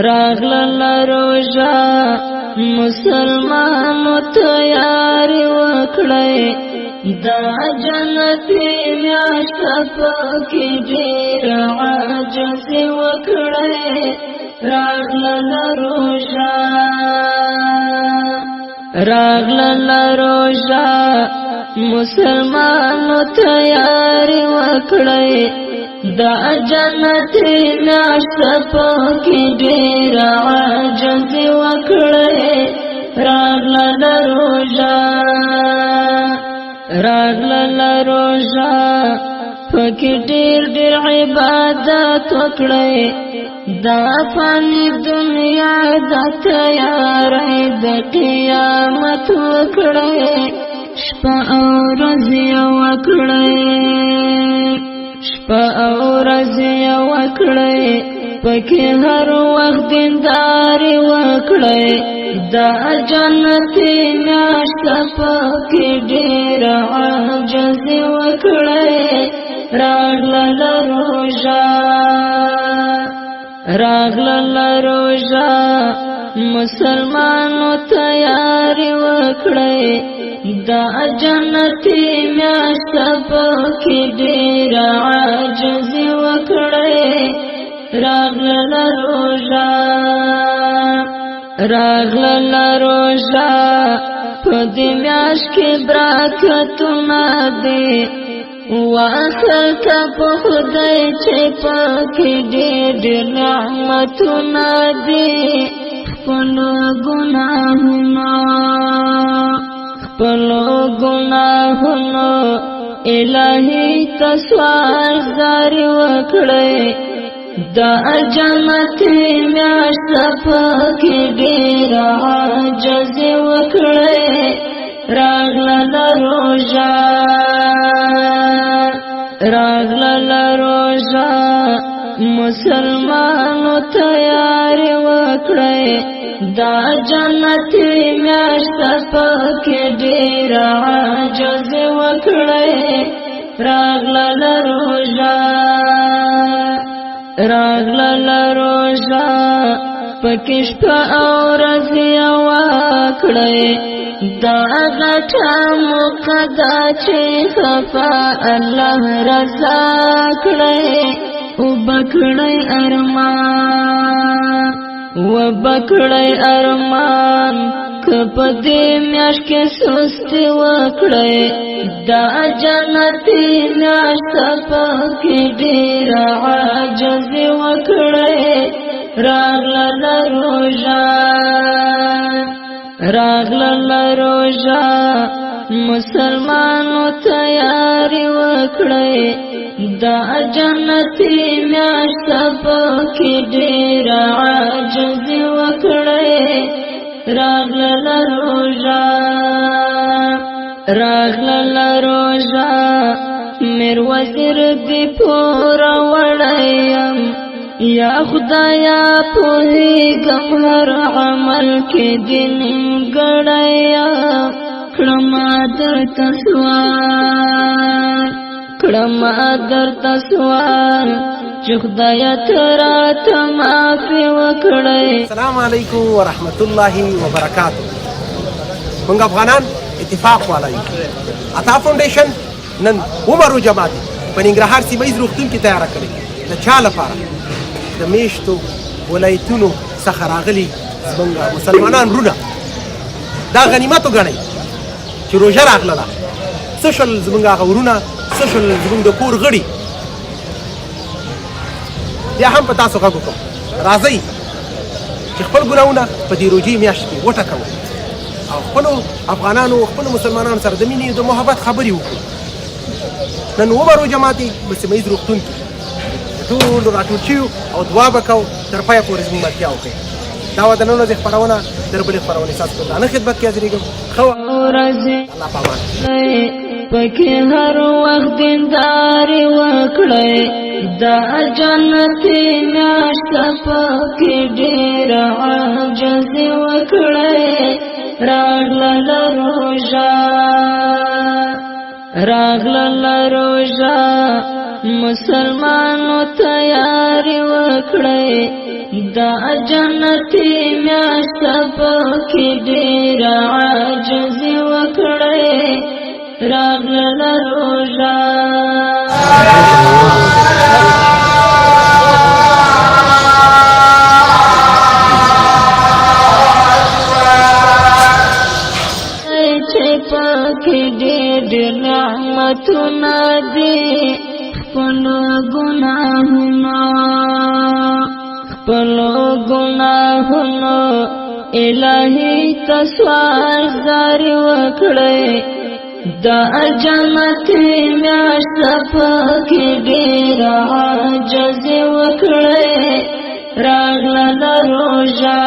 راغلل روژا مسلمانو تیاری وکړئ دا جنتی میاشت پکې ډېر عاجز وکړئ راغلل روژا مسلمانو تیاری وکړئ دا جنتی میاشت پکې ډېر عاجز وکړئ راغلل روژا پکې ډېر عبادت وکړئ دا فانی دنیا د تیاری د قیامت وکړئ شپه او ورځ وکړئ پکې هر وخت دینداري وکړئ دا جنتي میاشت پکې ډېر عاجز وکړئ راغلل روژا مسلمانو تیاری وکړئ دا جنتی میاشت پکې ډېر عاجز وکړئ راغلل روژا په دې میاشت کې برکتونه دي واصل کا په خدای چې پکې ډېر نعمتونه دي خپل ګناهونو الهي تسوال زاري وکړئ دا جنتي میاشت پکې ډېر عاجز وکړئ راغلل روژا مسلمانو تیاری وکړئ دا جنتی میاشت پکې ډېر عاجز وکړئ راغلل روژا پکې شپه او ورځ وکړئ دا غټه موقدا چې خفا الله رضا کړئ او بکړئ ارمان کپ دې میاشت کې سستی وکړئ دا جنتي میاشت پکې ډېر عاجز وکړئ راغلل روژا مسلمانو تیاری وکړئ دا جنتی میاشت پکې ډېر عاجز وکړئ راغلل روژا میر وزیر دی پورا وړیم یا خدایا پوهیږم هر عمل کې دین ګړیا کړم درته سوال چې خدایا تراته معافي وکړئ. السلام علیکم ورحمت الله وبرکاته. موږ افغانان اتفاق والایو. عطا فاونډیشن نن عمر جماعت په ننګرهار سیمه ییز روغتون کې تیار کړی د چا لپاره د میشتو ولایتونو څخه راغلي زموږ مسلمانان رونه دا غنیمت وګڼئ چې روژه راغله څه شول زموږ هغه ورونه څه شول زموږ د کور غړي بیا هم په تاسو غږ وکړم راځئ چې خپل ګناهونه په دې روژې میاشت کې وټکوو او خپلو افغانانو خپلو مسلمانانو سره د مینې د محبت خبرې وکړو. نن ومرو جماعتې په سیمه ییز روغتون کې ټول راټول شوي او دعا به کوو تر پایه پورې زموږ ملتیا وکړئ. دا وه د نن ورځې خپرونه تر بلې خپرونې ستاسو په درانه خدمت کې حاضرېږم. ښه وه الله په امان. پکې هر وخت دینداري وکړئ دا جنتي میاشت پکې ډېر عاجز وکړئ راغلل روژا مسلمانو تیاری وکړئ دا جنتی میاشت پکی ډیر عاجز وکړی راغله روژه چې پکی ډیر نعمتونه دي خپلو گناهونو الہی تسوال زاری وکړی دا جنتی میاشت پکی ډیر عاجز وکړی راغله روژه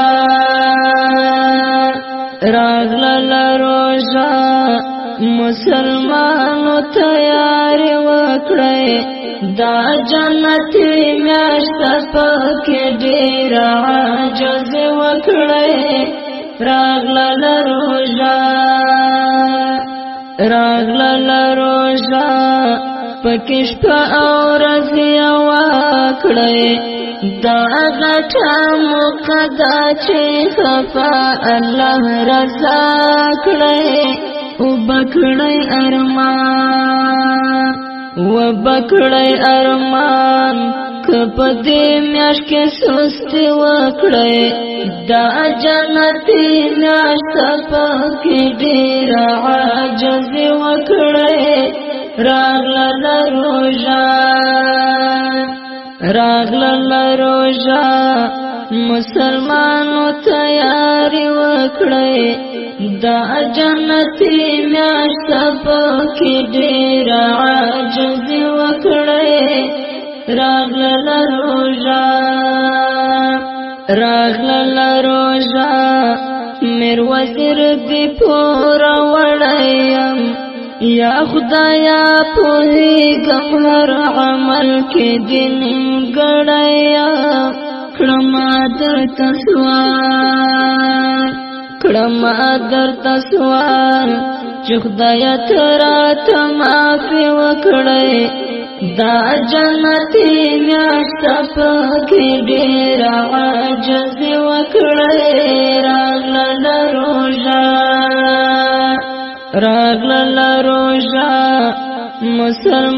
مسلمانو تیاری وکړی دا جنتی میاشت پکی ډیر عاجز وکړی راغله روژه پکی شپه او ورځ وکړی دا غټه موقع ده چې خفا الله رضا کړی وبکړی ارمان کپ دې میاشت کې سستی وکړی دا جنتی میاشت پکې ډیر عاجز وکړی راغله روژه مسلمانو تیاری وکړی دا جنتی میاشت پکې ډیر عاجز وکړی راغله روژه میر وزیر دی پورا وړیم یا خدایا پوهیږم هر عمل کې دین ګړیا کړم درته سوال چې خدایا راته معافي وکړی دا جنتی میاشت پکې ډیر عاجز وکړی راغله روژه مسلمان